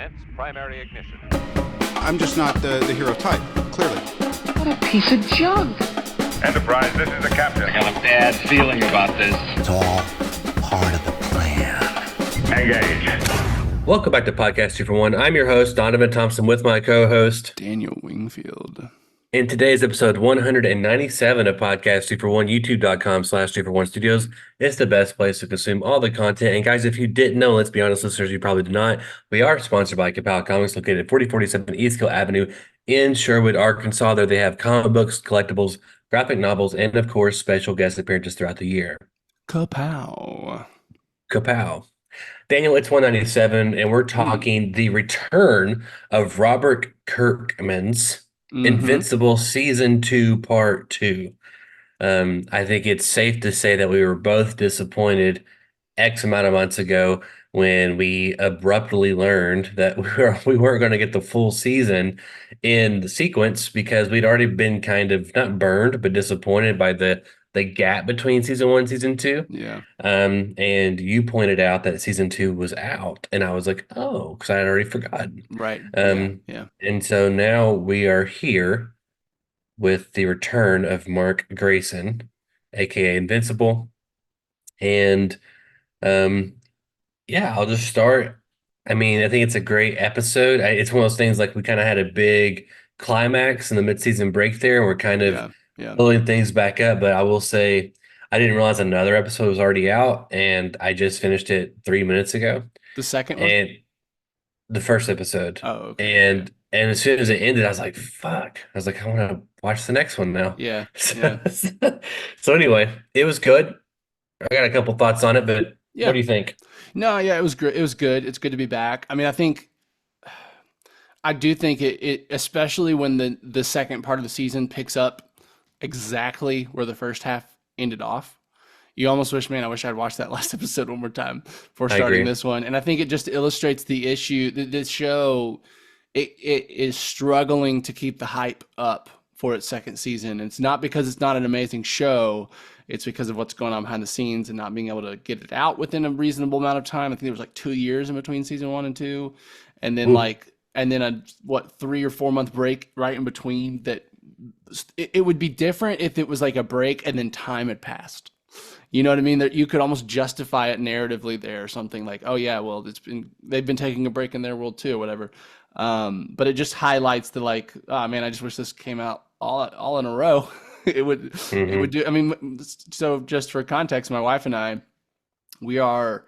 Commence primary ignition. I'm just not the hero type, clearly. What a piece of junk. Enterprise, this is the captain. I have a bad feeling about this. It's all part of the plan. Engage. Welcome back to Podcast 2 for 1. I'm your host, Donovan Thompson, with my co-host, Daniel Wingfield. In today's episode 197 of Podcast 2 for 1, youtube.com/2for1 studios. It's the best place to consume all the content. And guys, if you didn't know, let's be honest, listeners, you probably did not. We are sponsored by Kapow Comics, located at 4047 East Hill Avenue in Sherwood, Arkansas. There they have comic books, collectibles, graphic novels, and of course, special guest appearances throughout the year. Kapow. Daniel, it's 197, and we're talking the return of Robert Kirkman's Invincible Season 2, Part 2. I think it's safe to say that we were both disappointed X amount of months ago when we abruptly learned that we weren't going to get the full season in the sequence because we'd already been kind of not burned, but disappointed by the gap between season 1 and season 2. Yeah. And you pointed out that season 2 was out, and I was like, oh, because I had already forgotten. Right. Yeah. And so now we are here with the return of Mark Grayson, aka Invincible. And I'll just start. I mean, I think it's a great episode. It's one of those things like we kind of had a big climax in the mid-season break there, and we're kind of building things back up. But I will say, I didn't realize another episode was already out, and I just finished it 3 minutes ago. The second one? And the first episode. Oh, okay. And as soon as it ended, I was like, fuck. I was like, I want to watch the next one now. Yeah. So anyway, it was good. I got a couple thoughts on it, but what do you think? No, yeah, it was great. It was good. It's good to be back. I mean, I do think it especially when the second part of the season picks up exactly where the first half ended off. You almost wish, man, I wish I'd watched that last episode one more time before starting this one. And I think it just illustrates the issue that this show, it is struggling to keep the hype up for its second season. It's not because it's not an amazing show. It's because of what's going on behind the scenes and not being able to get it out within a reasonable amount of time. I think there was like 2 years in between season 1 and 2. And then a 3 or 4 month break right in between that. It would be different if it was like a break and then time had passed. You know what I mean? That you could almost justify it narratively there or something like, oh yeah, well they've been taking a break in their world too or whatever. But it just highlights the like, oh man, I just wish this came out all in a row. It would do. I mean, so just for context, my wife and I, we are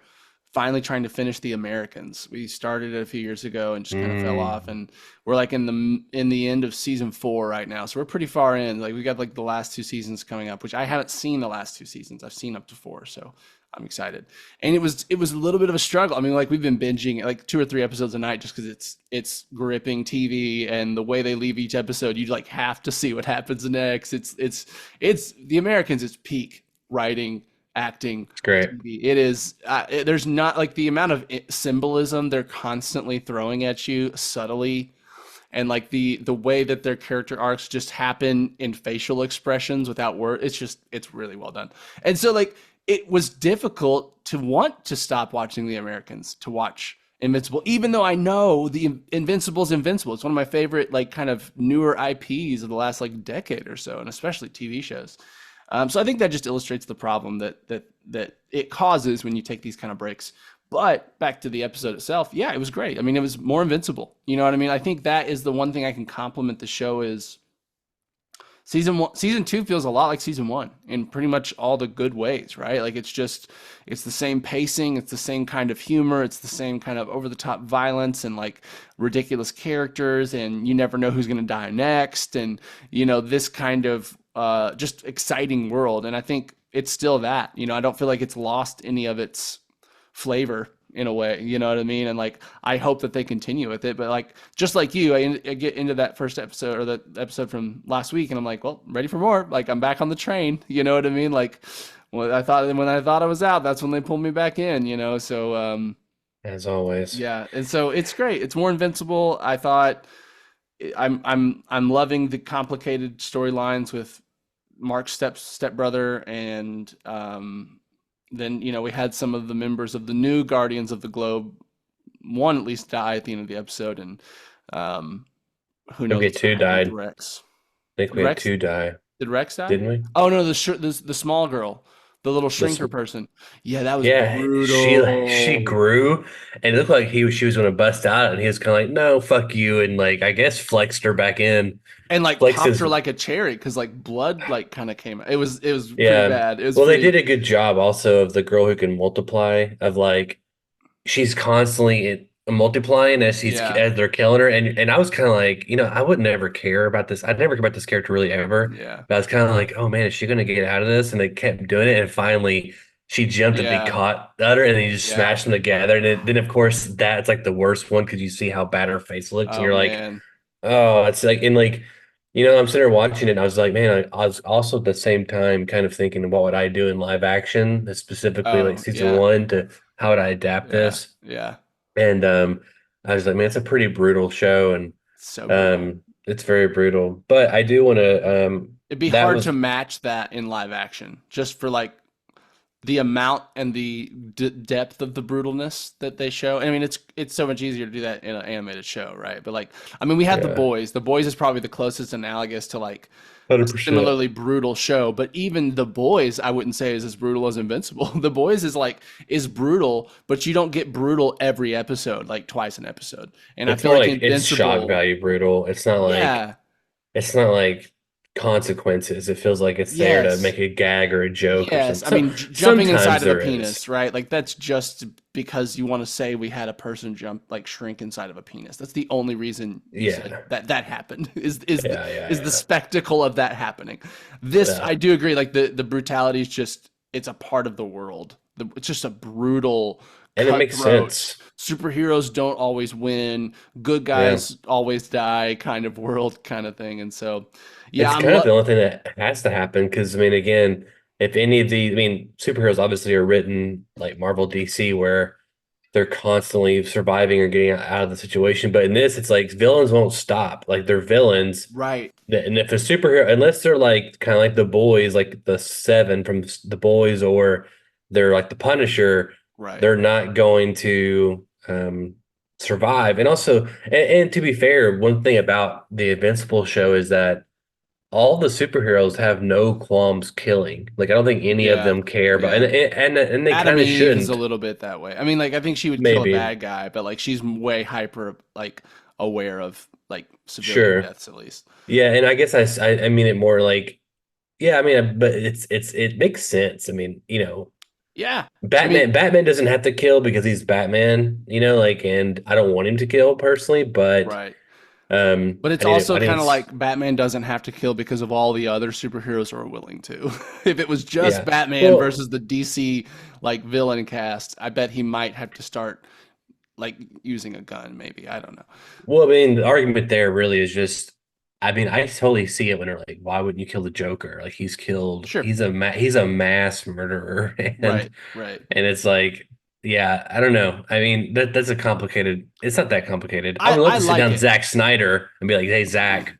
finally trying to finish The Americans. We started it a few years ago and just kind of fell off, and we're like in the end of season 4 right now. So we're pretty far in. Like we got like the last 2 seasons coming up, which I haven't seen the last 2 seasons. I've seen up to 4, so I'm excited. And it was a little bit of a struggle. I mean, like we've been binging like 2 or 3 episodes a night just because it's gripping TV, and the way they leave each episode, you like have to see what happens next. It's The Americans. It's peak writing. Acting. It's great. It is. There's not like the amount of symbolism they're constantly throwing at you subtly, and like the way that their character arcs just happen in facial expressions without words. It's really well done. And so like it was difficult to want to stop watching The Americans to watch Invincible, even though I know the Invincible's Invincible. It's one of my favorite like kind of newer IPs of the last like decade or so, and especially TV shows. So I think that just illustrates the problem that it causes when you take these kind of breaks. But back to the episode itself, yeah, it was great. I mean, it was more Invincible. You know what I mean? I think that is the one thing I can compliment the show is season 2 feels a lot like season 1 in pretty much all the good ways, right? Like it's the same pacing, it's the same kind of humor, it's the same kind of over the top violence and like ridiculous characters, and you never know who's going to die next, and you know this kind of just exciting world. And I think it's still that, you know, I don't feel like it's lost any of its flavor in a way, you know what I mean? And like, I hope that they continue with it, but like, just like you, I get into that first episode or that episode from last week and I'm like, well, ready for more. Like I'm back on the train, you know what I mean? Like when I thought I was out, that's when they pulled me back in, you know? So, as always. Yeah. And so it's great. It's more Invincible. I thought I'm loving the complicated storylines with Mark's stepbrother, and then you know we had some of the members of the new Guardians of the Globe one at least die at the end of the episode, and um, who I think knows we had what's gonna two happen with died. Rex. I think Did we had Rex two die, did Rex die? didn't we? Oh no, the small girl, the little This, shrinker person. Yeah, that was yeah, she brutal. grew, and it looked like she was going to bust out, and he was kind of like, "No, fuck you," and like I guess flexed her back in, And like flexed popped his her like a cherry because like blood like kind of came. It was pretty yeah. bad. It was Well, they did pretty. a good job also of the girl who can multiply of like she's constantly multiplying Yeah, as they're killing her, and I was kind of like, I would never care about this. I'd never care about this character really ever. yeah, But I was kind of like, oh man, is she gonna get out of this? And they kept doing it, and finally she jumped and be yeah. caught under, and then you just Yeah. smash them together, and then of course that's like the worst one because you see how bad her face looks, and Oh you're like, man. oh, it's like and like. I'm sitting there watching it, and I was like, man, I was also at the same time kind of thinking, what would I do in live action, specifically like Oh season yeah, one, to how would I adapt yeah, this? yeah. And I was like, man, it's a pretty brutal show, and So brutal. it's very brutal. But I do want to It'd be that hard was to match that in live action, just for like the amount and the depth of the brutalness that they show. I mean, it's so much easier to do that in an animated show, right? But like, I mean, we have The yeah, Boys. The Boys is probably the closest analogous to like a 100%. similarly brutal show. But even The Boys, I wouldn't say is as brutal as Invincible. The Boys is brutal, but you don't get brutal every episode, like twice an episode. And I It's feel more like like it's shock Invincible, value brutal. yeah, It's not like consequences. It feels like it's there to yes. make a gag or a joke or Yes, something. I mean jumping Sometimes inside of a there is. penis, right? Like that's just because you want to say we had a person jump like shrink inside of a penis. That's the only reason you say Yeah. that happened Yeah, yeah, is the yeah. spectacle of that happening. This Yeah. I do agree. Like the brutality is just it's a part of the world. It's just a brutal, And it makes cutthroat. sense. Superheroes don't always win. Good Yeah. guys always die. Kind of world, kind of thing. And so, yeah, It's kind of the only thing that has to happen because I mean, again, if any of the, I mean, superheroes obviously are written like Marvel, DC, where they're constantly surviving or getting out of the situation. But in this, it's like villains won't stop. Like they're villains, right, and if a superhero, unless they're like kind of like the boys, like the Seven from the Boys, or they're like the Punisher, right. they're not going to survive. And also, and to be fair, one thing about the Invincible show is that all the superheroes have no qualms killing. Like I don't think any of Yeah, them care about, yeah. and they Adam kind of Eve is a shouldn't. little bit that way. I mean, like I think she would kill a Maybe, bad guy, but like she's way hyper like aware of like civilian sure, deaths at least. yeah. And I guess I mean it more like, yeah. I mean, but it makes sense. I mean, Yeah. I mean, Batman doesn't have to kill because he's Batman. Like, and I don't want him to kill personally, but right. But it's I also need kind of to, like Batman doesn't have to kill because of all the other superheroes are willing to. If it was just yeah. Batman Well, versus the DC like villain cast, I bet he might have to start like using a gun maybe. I don't know. Well, I mean, the argument there really is just, I mean, I totally see it when they're like, why wouldn't you kill the Joker? Like Sure. he's a mass murderer, and Right. Right. it's like, yeah, I don't know. I mean, that's a complicated. It's not that complicated. I I would love I to sit like down with it. Zack Snyder and be like, hey, Zack,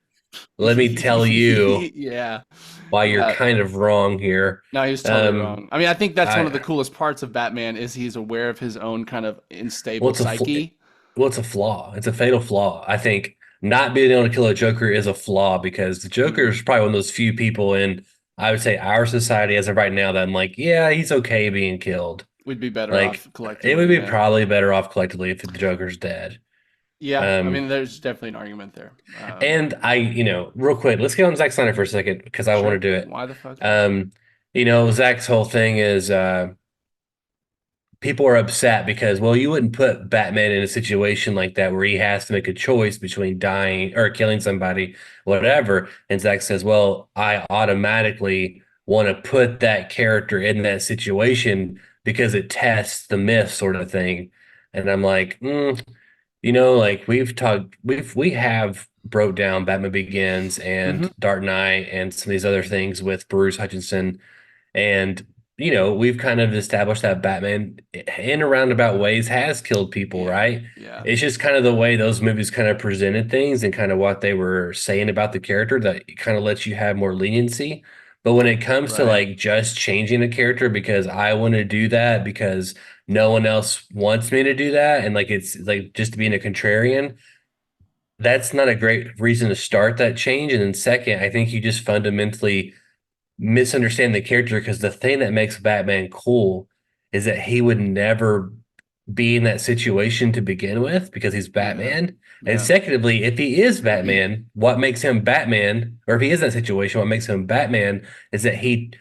let me tell you Yeah. why you're Yeah. kind of wrong here. No, he was totally Um, wrong. I mean, I think that's one of the I coolest parts of Batman is he's aware of his own kind of well, unstable psyche. it's a flaw. It's a fatal flaw. I think not being able to kill a Joker is a flaw because the Joker Mhm. is probably one of those few people in, I would say, our society as of right now that I'm like, yeah, he's okay being killed. We'd be better Like, off it would collectively. be Yeah. probably better off collectively if the Joker's dead. Yeah. I Um, mean, there's definitely an argument there. and real quick, let's get on Zack Snyder for a second because I want Sure. to do it. Why the fuck not? Um, Zack's whole thing is people are upset because, well, you wouldn't put Batman in a situation like that where he has to make a choice between dying or killing somebody, whatever. And Zack says, well, I automatically want to put that character in that situation because it tests the myth sort of thing. And I'm like, like we have broke down Batman Begins Hmm. and Dark Knight and some of these other things with Bruce Hutchinson, and we've kind of established that Batman in a roundabout ways has killed people, Yeah. right? Yeah. It's just kind of the way those movies kind of presented things and kind of what they were saying about the character that kind of lets you have more leniency. But when it comes to Right. like just changing a character because I want to do that because no one else wants me to do that, and like it's like just being a contrarian, that's not a great reason to start that change. And then second, I think you just fundamentally misunderstand the character because the thing that makes Batman cool is that he would never be in that situation to begin with because he's Yeah. Batman. And Yeah. secondly, if he is Batman, what makes him Batman, or if he is in that situation, what makes him Batman is that he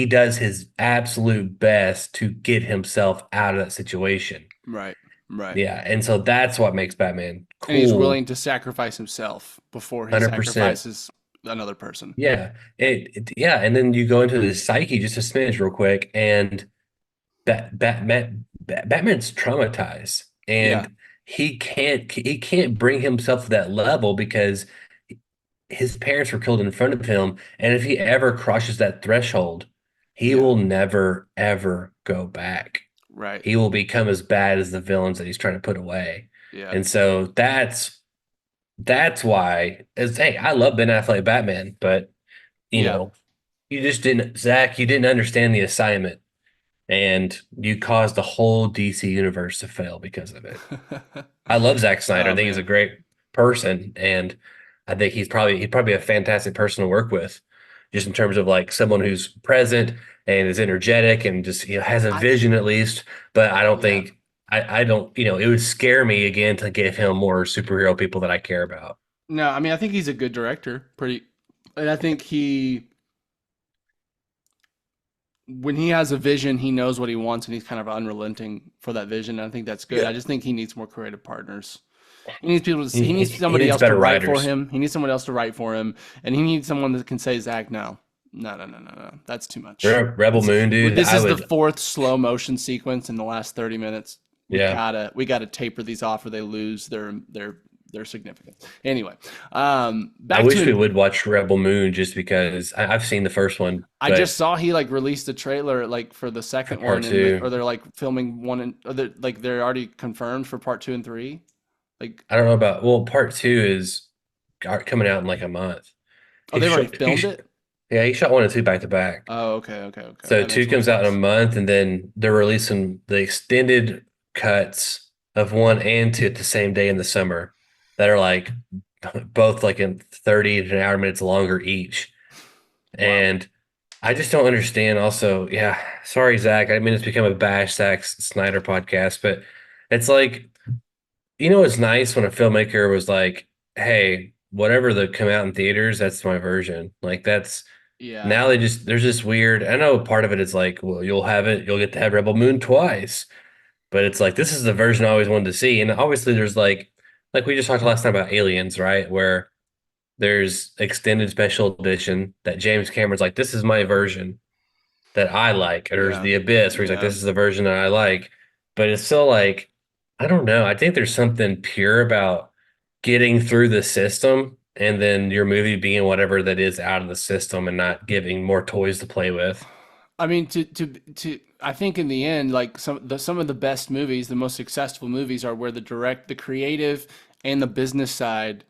does his absolute best to get himself out of that situation. Right. Right. Yeah, and so that's what makes Batman And he's cool, willing to sacrifice himself before he 100%. sacrifices another person. Yeah. Yeah, and then you go into the psyche just a smidge real quick, and Batman's traumatized, Yeah. and he can't bring himself to that level because his parents were killed in front of him, and if he ever crosses that threshold, he Yeah. will never ever go back. Right. He will become as bad as the villains that he's trying to put away. Yeah. And so that's why it's hey, I love Ben Affleck Batman, but you Yeah. know, you just didn't, Zach, you didn't understand the assignment, and you caused the whole DC universe to fail because of it. I love Zack Snyder. I Oh think he's a man. great person, and I think he's probably a fantastic person to work with, just in terms of like someone who's present and is energetic and just has a I vision at least. But I don't yeah. think I don't it would scare me again to give him more superhero people that I care about. No, I mean I think he's a good director. Pretty and I think he when he has a vision, he knows what he wants and he's kind of unrelenting for that vision. And I think that's good. I Yeah, just think he needs more creative partners. He needs people to, he, he he, needs he somebody needs else to better write for writers. him. He needs someone else to write for him. And he needs someone that can say, Zach, no. No, no, no, no, no. That's too much. Rebel This, Moon, dude. this I is the would, fourth slow motion sequence in the last 30 minutes. yeah. We gotta taper these off or they lose their significance. Anyway, I back wish we to would watch Rebel Moon just because I've seen the first one, I just but saw he like released a trailer like for the for second part one, and two, or they're like filming one, and or they're already confirmed for part two and three. Like, I don't know about, well, part two is coming out in like a month. oh, He they've already shot, he, filmed sh- it. yeah, he shot one and two back to back. Oh, okay, okay, okay. So That two makes more comes out in a sense. month, and then they're releasing the extended cuts of one and two at the same day in the summer that are like both like in 30 to an hour minutes longer each. Wow. And I just don't understand. Also, yeah, sorry, Zach. I didn't mean it's become a bash Zack Snyder podcast, but it's like, it's nice when a filmmaker was like, hey, whatever that come out in theaters, that's my version. Like that's Yeah. now there's this weird, I know part of it is like, well, you'll get to have Rebel Moon twice, but it's like this is the version I always wanted to see. And obviously there's like we just talked last time about Aliens, right? Where there's extended special edition that James Cameron's like, this is my version that I like. Or there's Yeah. The Abyss where he's like, Yeah. this is the version that I like. But it's still like, I don't know. I think there's something pure about getting through the system and then your movie being whatever that is out of the system and not giving more toys to play with. I mean, I think in the end, like some of the best movies, the most successful movies are where the creative, and the business side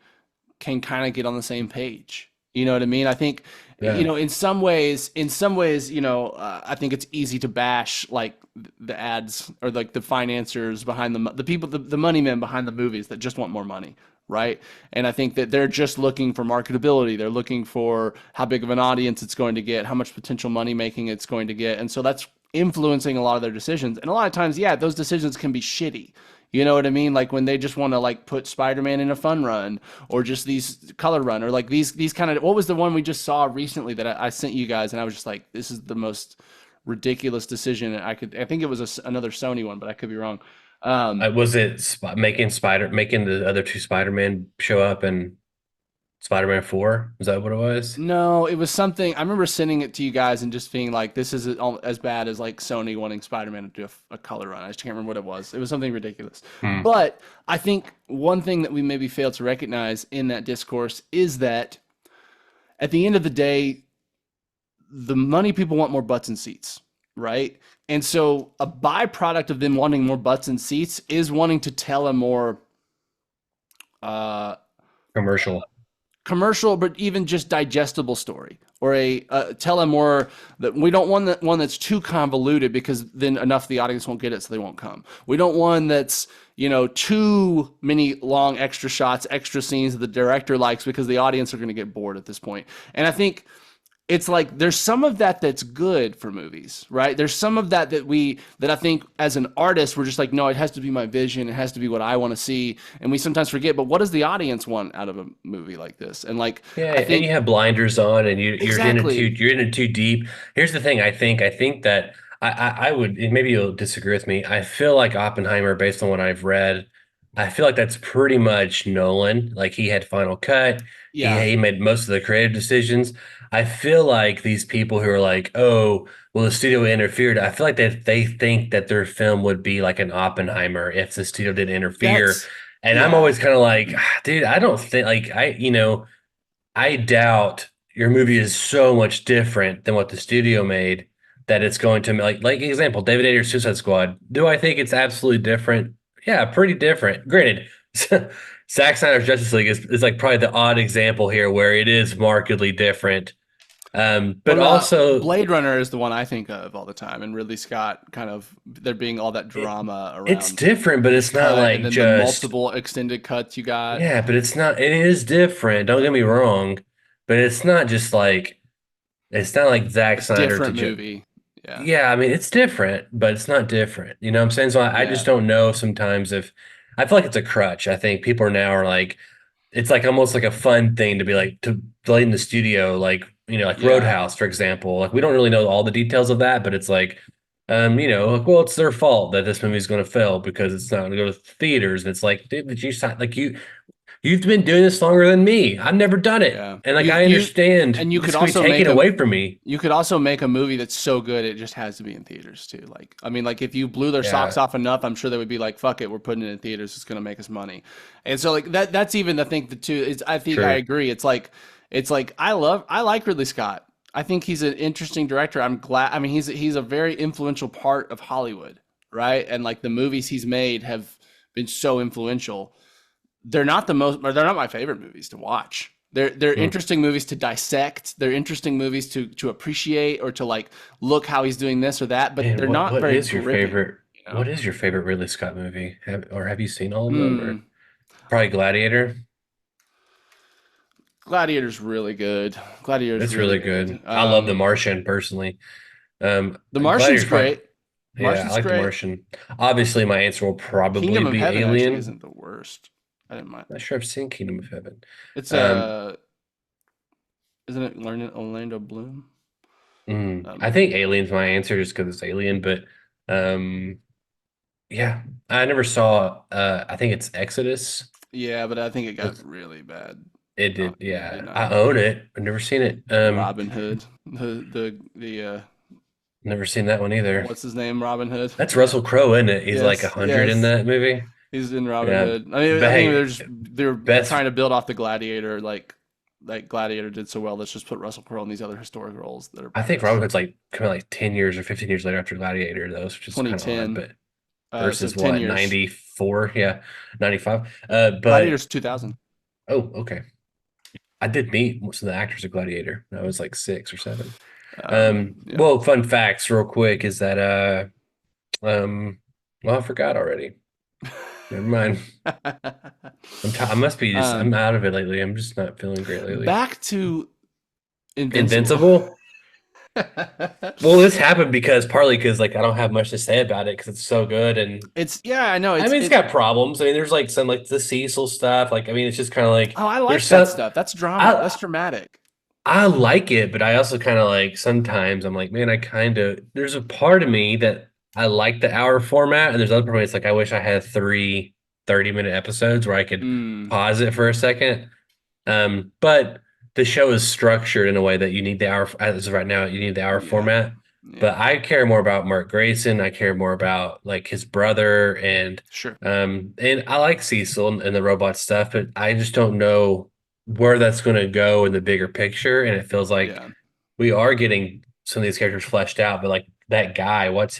can kind of get on the same page. You know what I mean? I think, Yeah. in some ways, I think it's easy to bash like the ads or like the financiers behind the people, the money men behind the movies that just want more money. Right. And I think that they're just looking for marketability. They're looking for how big of an audience it's going to get, how much potential money making it's going to get. And so that's influencing a lot of their decisions. And a lot of times, yeah, those decisions can be shitty. You know what I mean? Like when they just want to like put Spider-Man in a fun run or just these color run or like these kind of, what was the one we just saw recently that I sent you guys and I was just like, this is the most ridiculous decision I think it was another Sony one, but I could be wrong. Was it making the other two Spider-Man show up in Spider-Man 4? Is that what it was? No, it was something. I remember sending it to you guys and just being like, "This is as bad as like Sony wanting Spider-Man to do a color run." I just can't remember what it was. It was something ridiculous. Hmm. But I think one thing that we maybe fail to recognize in that discourse is that at the end of the day, the money people want more butts and seats, right? And so a byproduct of them wanting more butts and seats is wanting to tell a more uh, Commercial. commercial, but even just digestible story, or tell a more that we don't want one that's too convoluted because then enough of the audience won't get it, so they won't come. We don't want that's too many long extra shots, extra scenes that the director likes because the audience are going to get bored at this point. And I think it's like there's some of that that's good for movies, right? There's some of that that I think as an artist we're just like, no, it has to be my vision, it has to be what I want to see, and we sometimes forget. But what does the audience want out of a movie like this? And like, Yeah, I and think you have blinders on, and exactly, you're in it too deep. Here's the thing, I think that I would, and maybe you'll disagree with me. I feel like Oppenheimer, based on what I've read, I feel like that's pretty much Nolan. Like he had final cut, yeah, he made most of the creative decisions. I feel like these people who are like, oh, well, the studio interfered. I feel like that they think that their film would be like an Oppenheimer if the studio didn't interfere. that's And I'm yeah, always kind of like, dude, I don't think like I doubt your movie is so much different than what the studio made that it's going to like example, David Ayer's Suicide Squad. Do I think it's absolutely different? Yeah, pretty different. Granted, Zack Snyder's Justice League is like probably the odd example here where it is markedly different. What But about also Blade Runner is the one I think of all the time, and Ridley Scott kind of there being all that it, drama it's around different, but his it's not cut, and like then the just multiple extended cuts you got. yeah, but it's not it is different. Don't get me wrong, but it's not just like it's not like Zack It's Snyder to different just movie. Yeah. yeah, I mean it's different, but it's not different. You know what I'm saying? So I just Yeah. don't know sometimes if I feel like it's a crutch. I think people are now are like it's like almost like a fun thing to be like to play in the studio, like like Yeah. Roadhouse, for example. Like we don't really know all the details of that, but it's like like, well, it's their fault that this movie's going to fail because it's not going to go to theaters. And it's like, dude, did you sign like you've been doing this longer than me. I've never done it, Yeah. and like I understand And you this could could be also taken make a away from me. you could also make a movie that's so good it just has to be in theaters too. Like I mean, like if you blew their socks Yeah, off enough, I'm sure they would be like, "Fuck it, we're putting it in theaters. It's gonna make us money." And so like that's even I think the two. It's I think I true. agree. It's like I like Ridley Scott. I think he's an interesting director. I'm glad. I mean, he's a very influential part of Hollywood, right? And like the movies he's made have been so influential. They're not my favorite movies to watch. They're Hmm. interesting movies to dissect. They're interesting movies to appreciate or to like look how he's doing this or that, but Man, they're not what very is your gripping, favorite? you What know? is your favorite Ridley Scott movie? Have you seen all of them, or Mm, probably Gladiator? Gladiator's really good. Gladiator's It's really really good. good. I love The Martian personally. The Martian's Gladiator's probably great. yeah, I Martian's like The great. Martian. Obviously, my answer will probably Kingdom of be Heaven actually Alien. isn't the worst. I didn't mind. Not sure I've seen Kingdom of Heaven. It's Um, isn't it Orlando Bloom? I Um, think Alien's my answer just because it's Alien, but um, yeah, I never saw. I think it's Exodus. yeah, but I think it got That's really bad. it did. It did Yeah, not I do own well. it. I've never seen it. Robin Hood, the Never seen that one either. what's his name? Robin Hood. That's Yeah. Russell Crowe, isn't it? He's like Yes. 100 in Yes. that movie. He's in Robin Yeah, Hood. but I think hey, they're best. trying to build off the Gladiator, like Gladiator did so well. Let's just put Russell Crowe in these other historic roles that are I think badass. Robin Hood's like coming like 10 years or 15 years later after Gladiator, though, which is kind of odd. 2010. But So versus 10 what, years. 94? Yeah, 95. But Gladiator's 2000. oh, okay. I did meet most of the actors of Gladiator. I was like 6 or 7. Yeah. Well, fun facts real quick is that well, I forgot already. Never mind. I must be just I'm um, out of it lately. I'm just not feeling great lately. back to Invincible. Invincible? Well, this happened because partly because like I don't have much to say about it because it's so good and It's yeah, I know I mean it's got problems. I mean there's like some like the Cecil stuff. Like I mean it's just kind of like oh, I there's like that some stuff. That's drama. I That's dramatic. I like it, but I also kind of like sometimes I'm like, man, I kind of there's a part of me that I like the hour format, and there's other part of me it's like I wish I had 30-minute episodes where I could Mm, pause it for a second. But the show is structured in a way that you need the hour as of right now, you need the hour yeah. format. But Yeah. I care more about Mark Grayson. I care more about like his brother Sure. and I like Cecil and the robot stuff, but I just don't know where that's going to go in the bigger picture. And it feels like Yeah. we are getting some of these characters fleshed out, but like that guy, what's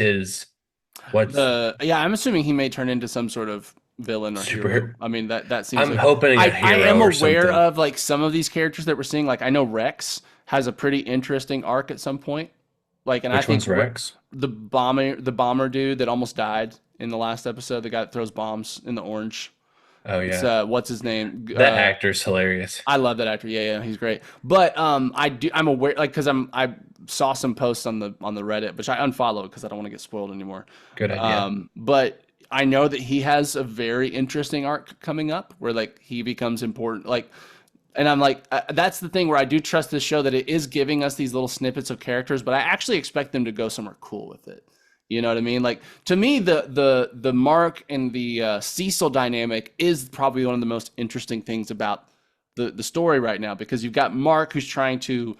I'm assuming he may turn into some sort of villain or hero. Super. I mean, that seems I'm like hoping a I hero am or aware something. of like some of these characters that we're seeing. Like I know Rex has a pretty interesting arc at some point. Like, and I Which think one's Rex? the bomber dude that almost died in the last episode, the guy that throws bombs in the orange. Oh It's yeah, what's his name? that actor's hilarious. I love that actor. Yeah, yeah, he's great. But I'm aware, like, because I saw some posts on the Reddit, which I unfollowed because I don't want to get spoiled anymore. Good idea. But I know that he has a very interesting arc coming up where like he becomes important. Like, and I'm like, that's the thing where I do trust this show that it is giving us these little snippets of characters, but I actually expect them to go somewhere cool with it. You know what I mean? Like to me, the Mark and the Cecil dynamic is probably one of the most interesting things about the story right now because you've got Mark who's trying to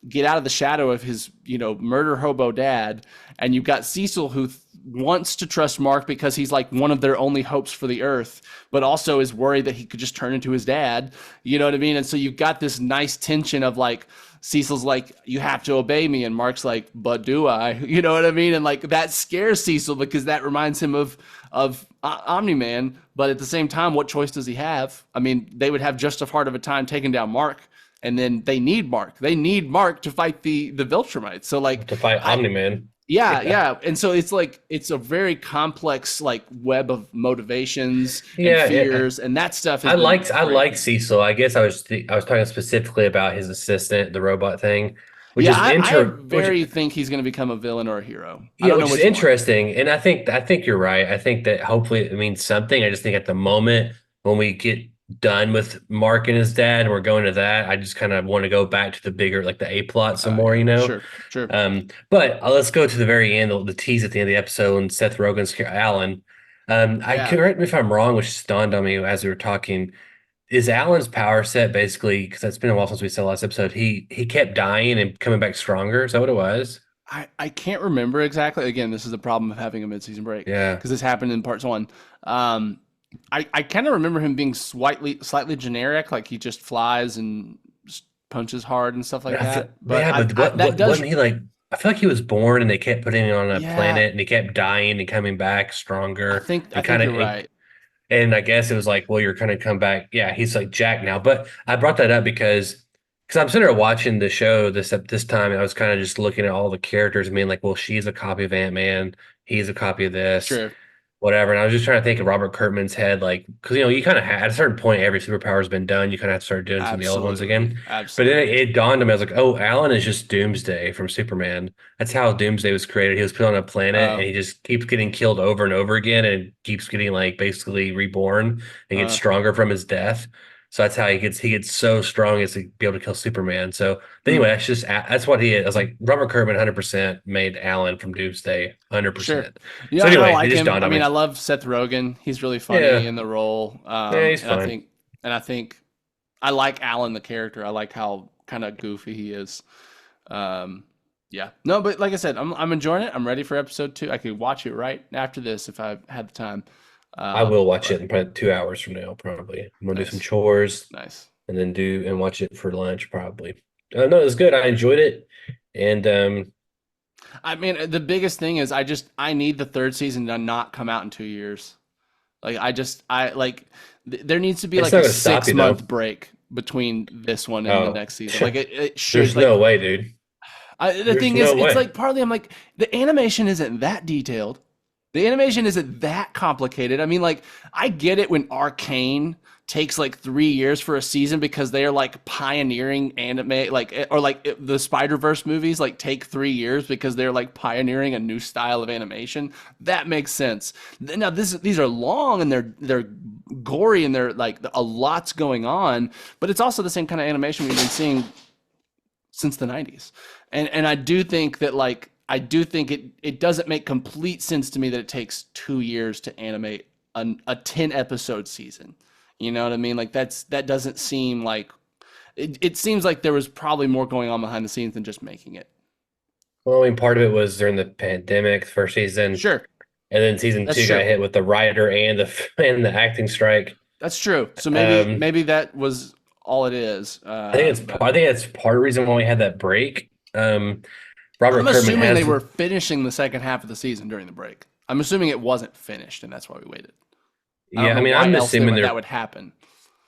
get out of the shadow of his murder hobo dad, and you've got Cecil who wants to trust Mark because he's like one of their only hopes for the earth, but also is worried that he could just turn into his dad. You know what I mean? And so you've got this nice tension of like Cecil's like, you have to obey me, and Mark's like, but do I? You know what I mean? And like that scares Cecil because that reminds him of Omni-Man. But at the same time, what choice does he have? I mean, they would have just as hard of a time taking down Mark, and then they need Mark. They need Mark to fight the Viltrumites. So like To fight Omni-Man. yeah. And so it's like it's a very complex like web of motivations Yeah, and fears, and that stuff is I like Cecil. I guess I was talking specifically about his assistant, the robot thing, which yeah, is I which very think he's going to become a villain or a hero. I yeah, don't know which is which one. interesting. And I think you're right. I think that hopefully it means something. I just think at the moment when we get done with Mark and his dad and we're going to that, I just kind of want to go back to the bigger like the A plot some more, Yeah, you know. sure. But let's go to the very end, the tease at the end of the episode and Seth Rogen's Alan. I Yeah, correct me if I'm wrong, which just dawned on me as we were talking. Is Alan's power set basically because it's been a while since we saw the last episode? He kept dying and coming back stronger. Is that what it was? I can't remember exactly. Again, this is the problem of having a mid-season break Yeah. because this happened in parts one. I kind of remember him being slightly generic, like he just flies and just punches hard and stuff like that. But Yeah, but that does, wasn't he like? I feel like he was born and they kept putting him on a yeah. planet and he kept dying and coming back stronger I and think kind you're of right. and I guess it was like, well, you're kind of come back. Yeah, he's like Jack now. But I brought that up because I'm sitting there watching the show this time, and I was kind of just looking at all the characters and being like, well, she's a copy of Ant-Man, he's a copy of this, Sure. whatever. And I was just trying to think of Robert Kirkman's head, like, because you kind of had at a certain point, every superpower's been done. You kind of have to start doing some of the old ones Absolutely. again. But then Absolutely. it dawned on me, I was like, oh, Alan is just Doomsday from Superman. That's how Doomsday was created. He was put on a planet and Uh, he just keeps getting killed over and over again and keeps getting like basically reborn and gets uh, stronger from his death. So that's how he gets so strong as to be able to kill Superman. So but hmm, anyway, that's what he is. I was like, Robert Kirkman 100% made Alan from Doomsday sure. 100%. Yeah, So I anyway, it like just him. dawned I on mean, me. I love Seth Rogen. He's really funny Yeah, in the role. yeah, he's And I fine. think, I like Alan the character. I like how kind of goofy he is. Um, yeah. No, but like I said, I'm enjoying it. I'm ready for episode 2. I could watch it right after this if I had the time. I will watch it But in probably 2 hours from now, probably. I'm gonna do some nice, chores nice. and then watch it for lunch, probably. No, it was good. I enjoyed it, and I mean, the biggest thing is I need the third season to not come out in 2 years. Like I like there needs to be it's like not a gonna stop six you though. month break between this one and the Oh, next season. Like it should there's like no way, dude. the There's thing is no it's way. like partly I'm like the animation isn't that detailed. The animation isn't that complicated. I mean, like, I get it when Arcane takes like 3 years for a season because they're like pioneering anime, like, or like the Spider-Verse movies, like, take 3 years because they're like pioneering a new style of animation. That makes sense. Now, these are long and they're gory and they're like a lot's going on, but it's also the same kind of animation we've been seeing since the 90s. And I do think that like I do think it doesn't make complete sense to me that it takes 2 years to animate a 10 episode season. You know what I mean? Like that doesn't seem like it seems like there was probably more going on behind the scenes than just making it. Well, I mean, part of it was during the pandemic, first season, Sure, and then season that's two got true. hit with the writer and the and the acting strike. That's true. So Um, maybe that was all it is. But I think that's part of the reason why we had that break. I'm Robert Kirkman assuming they has were finishing the second half of the season during the break. I'm assuming it wasn't finished, and that's why we waited. I don't Yeah, I know mean, why I'm else assuming that they're would happen.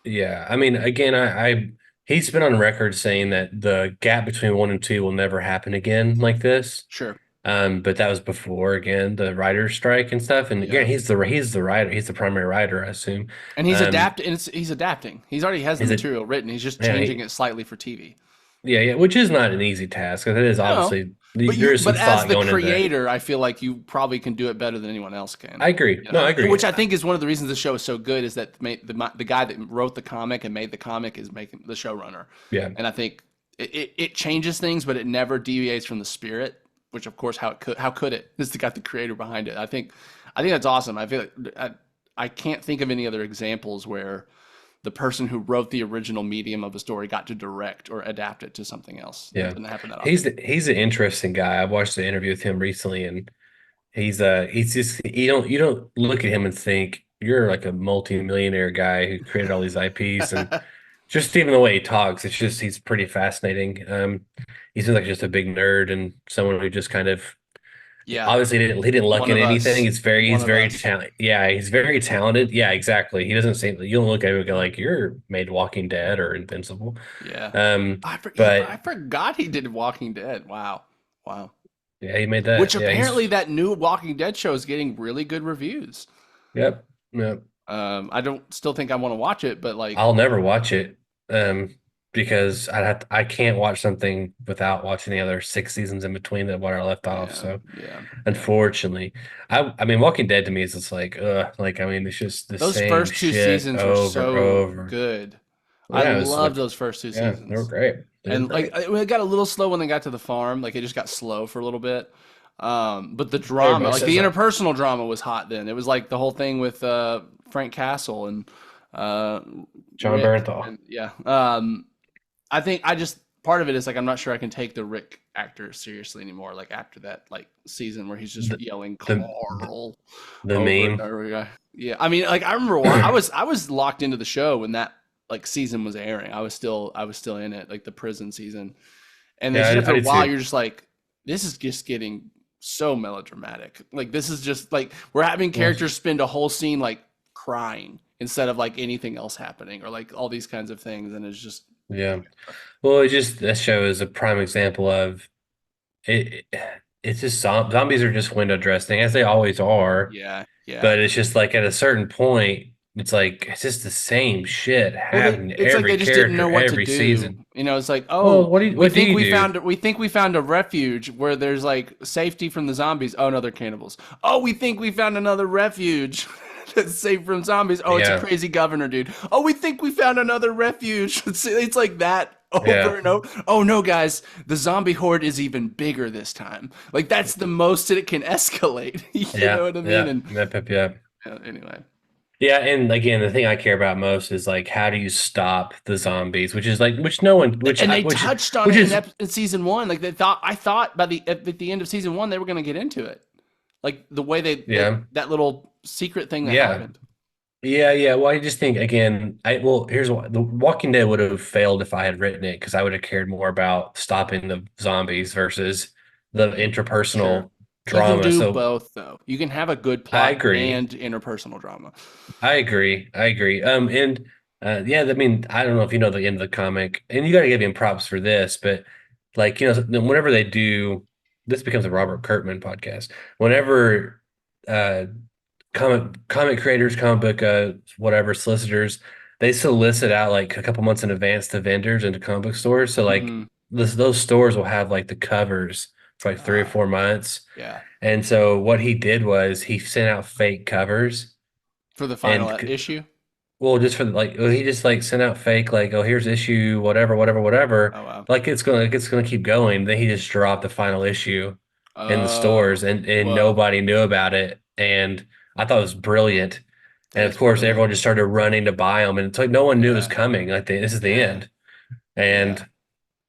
yeah. I mean, again, he's been on record saying that the gap between one and two will never happen again like this. Sure. But that was before again the writer's strike and stuff. And again, Yeah. he's the writer, he's the primary writer, I assume. And he's Um, adapting. He's adapting. He's already has the is it material written. He's just yeah, changing it slightly for TV. yeah, which is not an easy task. It is No, obviously there is some but as thought the going into that. creator, I feel like you probably can do it better than anyone else can. I agree. You No, I know, agree. which I think is one of the reasons the show is so good is that the guy that wrote the comic and made the comic is making the showrunner. Yeah. And I think it changes things, but it never deviates from the spirit. Which, of course, how could it? This got the creator behind it. I think that's awesome. I feel like I can't think of any other examples where the person who wrote the original medium of a story got to direct or adapt it to something else. That Yeah. doesn't happen that often. He's an interesting guy. I watched the interview with him recently, and he's just you don't look at him and think you're like a multi-millionaire guy who created all these IPs, and just even the way he talks, it's just he's pretty fascinating. He seems like just a big nerd and someone who just kind of Yeah, obviously he didn't luck one in of anything. us. He's One of very us. talented. Yeah, he's very talented. Yeah, exactly. He doesn't seem you don't look at him and go like you're made Walking Dead or Invincible. Yeah. Um, I but forgot he did Walking Dead. Wow. Wow. yeah, he made that. Which Yeah, apparently that new Walking Dead show is getting really good reviews. yep, yep. I don't still think I want to watch it, but like, I'll never watch it because I can't watch something without watching the other 6 seasons in between that what I left off. yeah, So yeah. unfortunately, I mean Walking Dead to me is just like I mean it's just the Those same first two shit seasons were over so over. good. I Yeah, it was love like those first two yeah, they were seasons. great. They were And like great. it got a little slow when they got to the farm. Like it just got slow for a little bit. But the drama, Everybody like says the that. interpersonal drama was hot then. It was like the whole thing with Frank Castle and John Rick. Bernthal. And yeah. I think I just part of it is like I'm not sure I can take the Rick actor seriously anymore. Like after that like season where he's just The yelling the Carl the over and meme. over again. Yeah, I mean, like I remember I was locked into the show when that like season was airing. I was still in it, like the prison season. And then Yeah, just I after a did while, too. you're just like, this is just getting so melodramatic. Like this is just like we're having Well, characters spend a whole scene like crying instead of like anything else happening or like all these kinds of things, and it's just yeah. Well, it just that show is a prime example of it. It's just zombies are just window dressing as they always are. yeah, yeah. But it's just like at a certain point, it's like it's just the same shit Well, happening to it's like every they just didn't character know what to every do. season. You know, it's like, Well, oh, what do you do? we think we found a refuge where there's like safety from the zombies. Oh no, they're cannibals. Oh, we think we found another refuge that's safe from zombies. Oh, it's a Yeah, crazy governor, dude. Oh, we think we found another refuge. It's like that over yeah, and over. Oh no, guys, the zombie horde is even bigger this time. Like that's the most that it can escalate. You know yeah, what I mean? yeah, And yep, yep. anyway, Yeah, and again, the thing I care about most is like how do you stop the zombies, which is like which no one, and they touched on which it is in season one. Like I thought by at the end of season one they were going to get into it, like the way yeah, that little secret thing that yeah. happened. Yeah. Well, I just think again, here's what The Walking Dead would have failed if I had written it because I would have cared more about stopping the zombies versus the Sure, interpersonal you can drama. do So both though. You can have a good I plot agree. and interpersonal drama. I agree. I agree. And yeah, I mean, I don't know if you know the end of the comic, and you got to give him props for this, but like, whenever they do, this becomes a Robert Kirkman podcast. Whenever uh comic creators, comic book whatever solicitors, they solicit out like a couple months in advance to vendors and to comic book stores. So like Hmm. those stores will have like the covers for like 3 or 4 months. Yeah, And so what he did was he sent out fake covers for the final and issue. well, just for like he just like sent out fake like oh here's issue whatever whatever whatever Oh wow. like it's gonna keep going. Then he just dropped the final issue in the stores Oh, and whoa. nobody knew about it. And I thought it was brilliant. That And of is course, brilliant. everyone just started running to buy them, and it's like no one knew it was Yeah, coming. Like this is the yeah, end, yeah. and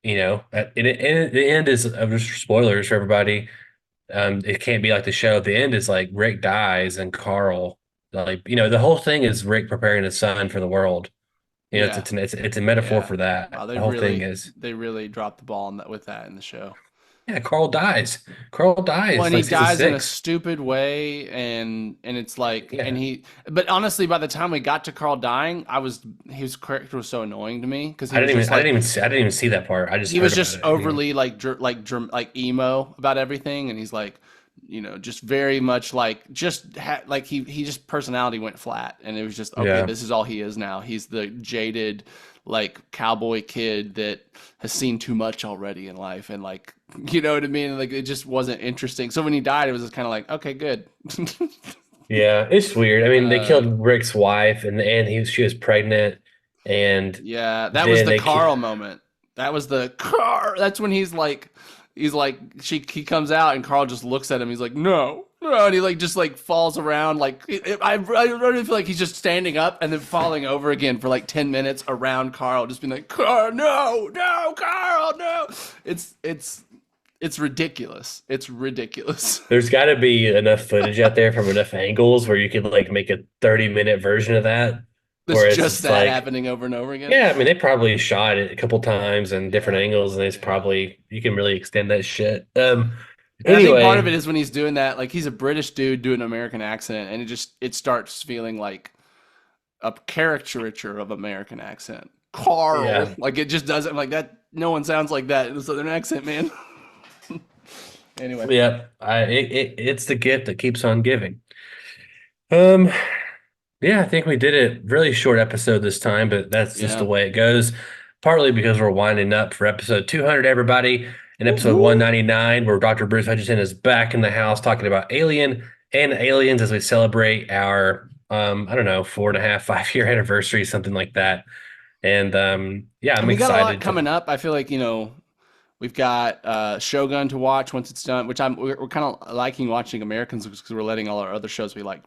the end is just spoilers for everybody. It can't be like the show. The end is like Rick dies and Carl, like the whole thing is Rick preparing his son for the world. It's Yeah. it's a metaphor Yeah. for Wow, that. The whole thing is they really dropped the ball on that with that in the show. Yeah, Carl dies. Carl Well, dies and he like season dies in a 6. stupid way, and it's like, and Yeah. he. But honestly, by the time we got to Carl dying, his character was so annoying to me because he I was didn't even just I didn't like even see I didn't even see that part. I just he heard was about just it. Anyway. overly like emo about everything, and he's like, just very much like like he just personality went flat, and it was just okay. Yeah. This is all he is now. He's the jaded like cowboy kid that has seen too much already in life, and like you know what I mean. Like it just wasn't interesting. So when he died, it was just kind of like okay, good. Yeah, it's weird. I mean, they uh, killed Rick's wife and she was pregnant and Yeah, that was then the they ki- Carl moment. That was the Carl. That's when he's like, he comes out and Carl just looks at him. He's like, no, no, and he like just like falls around. Like I really feel like he's just standing up and then falling over again for like 10 minutes around Carl, just being like, Carl, no, no, Carl, no. It's ridiculous. It's ridiculous. there's got to be enough footage out there from enough angles wwhere you could like make a 30-minute version of that It's where it's just just that like happening over and over again. yeah, I mean they probably shot it a couple times and different Yeah, angles and it's yeah. probably you can really extend that shit. And I think part of it Anyway, is when he's doing that, like he's a British dude doing an American accent, and it starts feeling like a caricature of American accent. Carl, yeah. like it just doesn't like that. No one sounds like that in a Southern accent, man. Anyway, Yeah, it's the gift that keeps on giving. Um, yeah, I think we did a really short episode this time, but that's just the yeah. way it goes. Partly because we're winding up for episode 200, everybody, and Woo episode woo. 199, where Dr. Bruce Hutchinson is back in the house talking about Alien and aliens as we celebrate our, I don't know, 4.5, 5 year anniversary, something like that. And yeah, And I'm we got a lot excited to. coming up. I feel like we've got Shogun to watch once it's done, which we're kind of liking watching Americans because we're letting all our other shows we like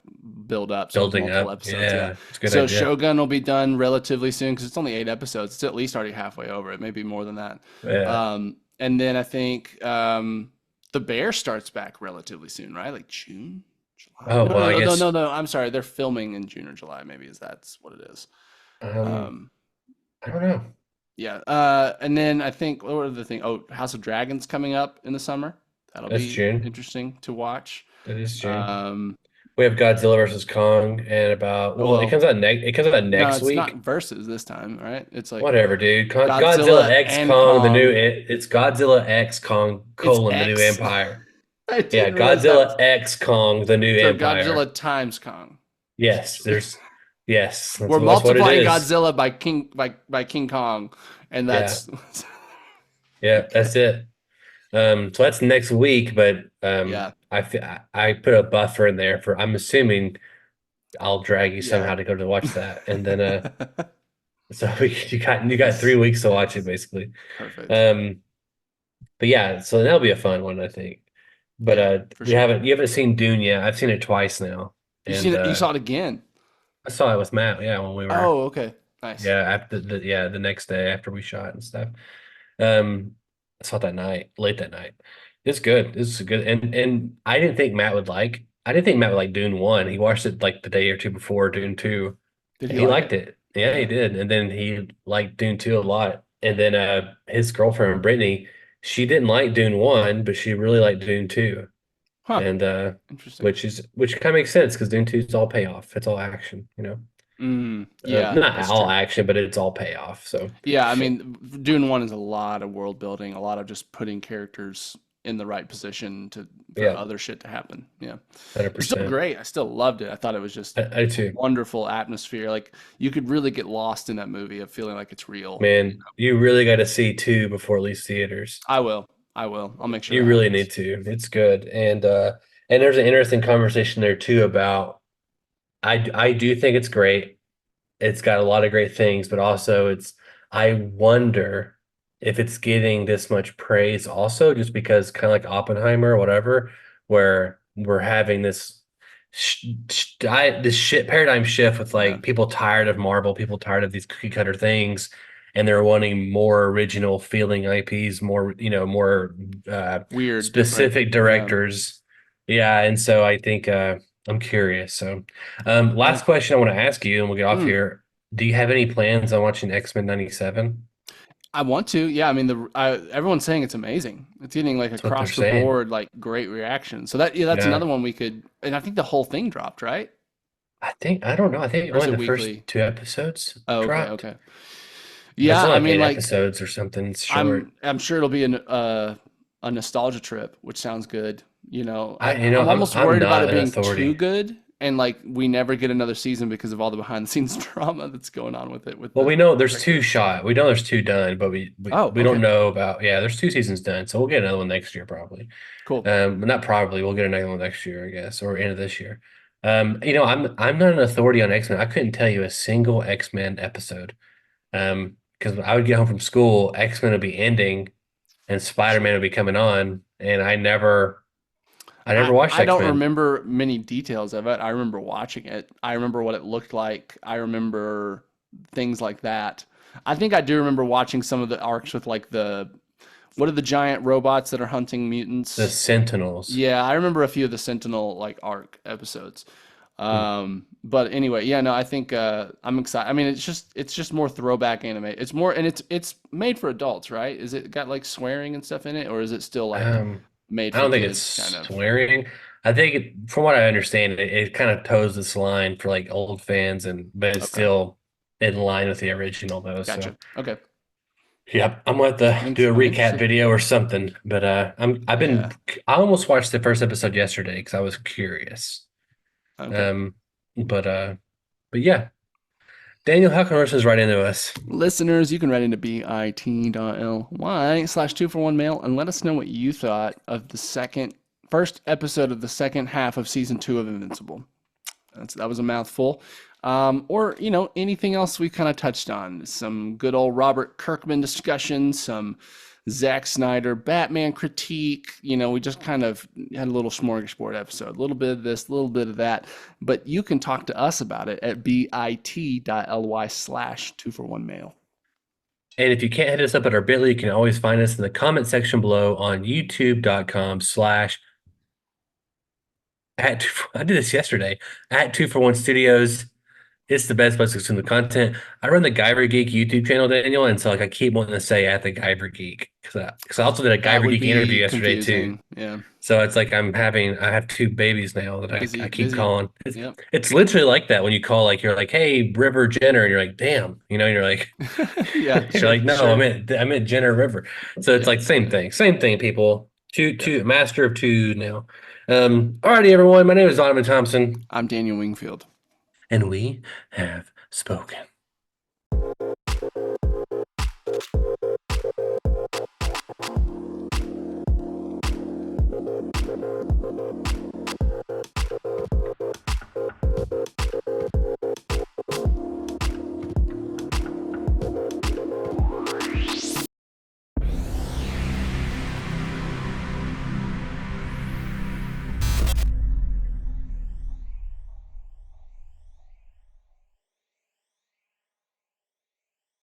build up. So with Building multiple up. episodes, yeah. Yeah, it's a good So idea. Shogun will be done relatively soon because it's only 8 episodes. It's at least already halfway over. It may be more than that. Yeah. And then I think The Bear starts back relatively soon, right? Like June, July. Oh, No, well, no, I no, no, guess no, no. I'm sorry. They're filming in June or July. Maybe that's what it is. um, Um, I don't know. yeah. And then I think what were the thing? Oh, House of Dragons coming up in the summer. That'll That's be June. interesting to watch. That is June. Um, We have Godzilla versus Kong and about oh, well, well, it comes out no, next it's not week. versus this time, right? It's like Whatever, dude. Godzilla Godzilla X and Kong, Kong. it's Godzilla X Kong It's colon the new X. empire. I Yeah, didn't realize that Godzilla was X Kong, the new so empire. Godzilla times Kong. Yes, yes, We're that's what it multiplying is. Godzilla by King Kong, and Yeah, that's yeah, okay. that's it. So that's next week, but Yeah, I put a buffer in there for I'm assuming I'll drag you yeah. somehow to go to watch that, and then so you got 3 weeks to watch it basically. Perfect. Um, but yeah, so that'll be a fun one, I think. But Yeah, for we sure. haven't you haven't seen Dune yet. I've seen it twice now, You seen and it? You saw it again? I saw it with Matt. Yeah, when we were Oh, okay. Nice. yeah after the next day after we shot and stuff. Um, I saw it that night, late that night. It's good. It's good, and I didn't think Matt would like Dune 1. He watched it like the day or two before Dune 2, Did and he he like liked it? it. Yeah, he Yeah. did. And then he liked Dune 2 a lot. And then his girlfriend Brittany, she didn't like Dune 1, but she really liked Dune 2. Huh. And Interesting. which kind of makes sense because Dune 2 is all payoff. It's all action, you know. Yeah, Not that's all true. action, but it's all payoff. So Yeah, I mean, Dune One is a lot of world building, a lot of just putting characters in the right position for yeah, other shit to happen. Yeah, it's still 100%. great. I still loved it. I thought it was just I too. wonderful atmosphere. Like you could really get lost in that movie of feeling like it's real. Man, you really got to see two before it leaves theaters. I will. I will. I'll make sure You that really happens. need to. It's good. And there's an interesting conversation there too about I do think it's great. It's got a lot of great things, but also I wonder if it's getting this much praise also just because kind of like Oppenheimer or whatever, where we're having this shit paradigm shift with Yeah. like people tired of Marvel, people tired of these cookie cutter things, and they're wanting more original feeling IPs, more uh Weird, different. specific Yeah. directors. Yeah, and so I think I'm curious. So Yeah. last question I want to ask you, and we'll get off Mm. here. Do you have any plans on watching X-Men 97? I want to. Yeah, I mean, everyone's saying it's amazing. It's getting like That's what they're across the saying. board, like great reaction. So that's Yeah. another one we could. And I think the whole thing dropped, right? I don't know. I think Or is only it the first weekly? 2 episodes Oh, okay, dropped. okay. It's Yeah, only I like mean, eight like episodes or something. It's short. I'm sure it'll be a nostalgia trip, which sounds good. I'm almost I'm worried about not it an being too authority. good, and like we never get another season because of all the behind the scenes drama that's going on with it with Well, the we know there's two directors. shot. We know there's two done, but Oh, we don't okay, know about. Yeah, there's 2 seasons done, so we'll get another one next year probably. cool. But not probably. We'll get another one next year, I guess, or end of this year. I'm not an authority on X-Men. I couldn't tell you a single X-Men episode. Because I would get home from school, X-Men would be ending, and Spider-Man would be coming on, and I never watched I don't X-Men. remember many details of it. I remember watching it. I remember what it looked like. I remember things like that. I think I do remember watching some of the arcs with like what are the giant robots that are hunting The mutants? Sentinels. Yeah, I remember a few of the Sentinel like arc episodes. But anyway, yeah, no, I think I'm excited. I mean, it's just more throwback anime. It's more and it's made for adults, right? Is it got like swearing and stuff in it, or is it still like Um, made I for don't think it's kids kind of? swearing. I think from what I understand, it kind of toes this line for like old fans, but it's Okay, still in line with the original though. So, gotcha. Okay, yep, I'm gonna have to do a I'm recap interested. video or something. But Yeah. I almost watched the first episode yesterday because I was curious. Okay. Um, but uh, but yeah, Daniel, how can listeners write into us? Listeners, you can write into bit.ly/2for1mail and let us know what you thought of the first episode of the second half of season 2 of Invincible. That was a mouthful. Or, anything else we kind of touched on. Some good old Robert Kirkman discussion, some Zack Snyder Batman critique. We just kind of had a little smorgasbord episode, a little bit of this, a little bit of that. But you can talk to us about it at bit.ly/2for1mail. And if you can't hit us up at our bit.ly, you can always find us in the comment section below on youtube.com/ I did this yesterday at 2 for 1 Studios. It's the best place to consume the content. I run the Guyver Geek YouTube channel, Daniel, and so like I keep wanting to say at the Guyver Geek because I also did a That Guyver would Geek interview be yesterday too. confusing. Yeah. So it's like I have 2 babies now that I Busy, keep busy. calling. Yep. It's literally like that when you call like you're like, hey, River Jenner, and you're like, damn, you're like Yeah, you're sure, like, no, sure. I meant Jenner River. So it's Yeah, like same yeah, thing. Same thing, people. yeah. Master of two now. Alrighty, everyone. My name is Donovan Thompson, I'm Daniel Wingfield. and we have spoken.